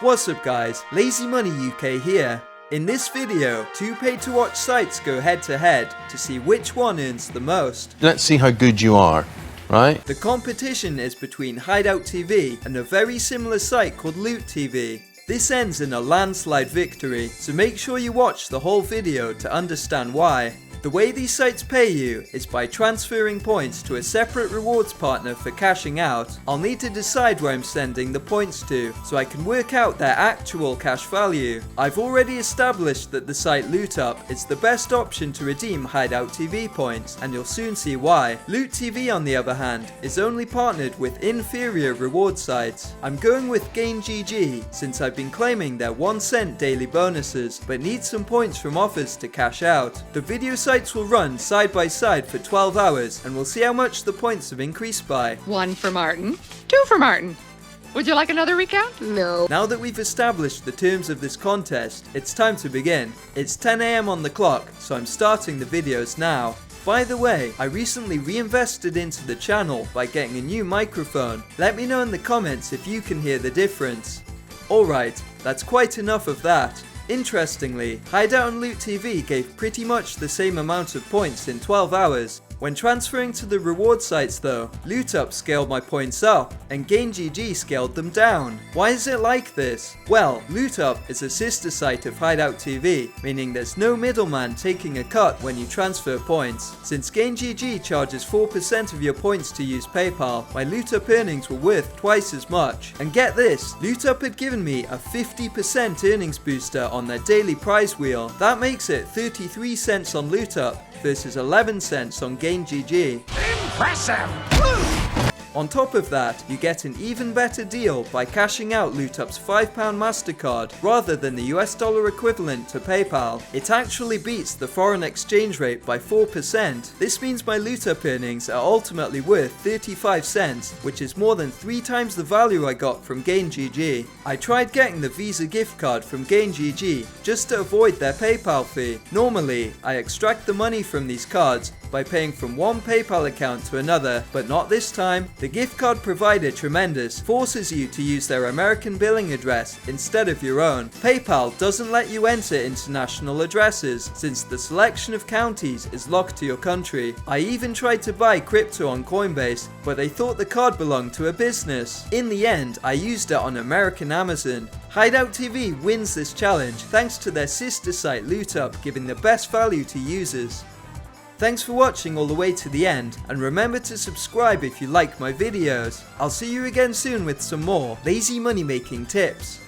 What's up guys, Lazy Money UK here. In this video, two pay-to-watch sites go head-to-head to see which one earns the most. Let's see how good you are, right? The competition is between Hideout TV and a very similar site called Loot TV. This ends in a landslide victory, so make sure you watch the whole video to understand why. The way these sites pay you is by transferring points to a separate rewards partner for cashing out. I'll need to decide where I'm sending the points to, so I can work out their actual cash value. I've already established that the site LootUp is the best option to redeem Hideout TV points, and you'll soon see why. Loot TV, on the other hand, is only partnered with inferior reward sites. I'm going with GainGG since I've been claiming their 1 cent daily bonuses, but need some points from offers to cash out. The video sites will run side by side for 12 hours and we'll see how much the points have increased by. 1 for Martin, 2 for Martin. Would you like another recount? No. Now that we've established the terms of this contest, it's time to begin. It's 10 AM on the clock, so I'm starting the videos now. By the way, I recently reinvested into the channel by getting a new microphone. Let me know in the comments if you can hear the difference. Alright, that's quite enough of that. Interestingly, Hideout and Loot TV gave pretty much the same amount of points in 12 hours. When transferring to the reward sites though, LootUp scaled my points up and GainGG scaled them down. Why is it like this? Well, LootUp is a sister site of Hideout TV, meaning there's no middleman taking a cut when you transfer points. Since GainGG charges 4% of your points to use PayPal, my LootUp earnings were worth twice as much. And get this, LootUp had given me a 50% earnings booster on their daily prize wheel. That makes it 33 cents on LootUp versus 11 cents on GainGG. Impressive! On top of that, you get an even better deal by cashing out LootUp's £5 Mastercard rather than the US dollar equivalent to PayPal. It actually beats the foreign exchange rate by 4%. This means my LootUp earnings are ultimately worth 35 cents, which is more than 3 times the value I got from GainGG. I tried getting the Visa gift card from GainGG just to avoid their PayPal fee. Normally, I extract the money from these cards by paying from one PayPal account to another, but not this time. The gift card provider Tremendous forces you to use their American billing address instead of your own. PayPal doesn't let you enter international addresses since the selection of counties is locked to your country. I even tried to buy crypto on Coinbase, but they thought the card belonged to a business. In the end, I used it on American Amazon. Hideout TV wins this challenge thanks to their sister site LootUp giving the best value to users. Thanks for watching all the way to the end, and remember to subscribe if you like my videos. I'll see you again soon with some more lazy money making tips.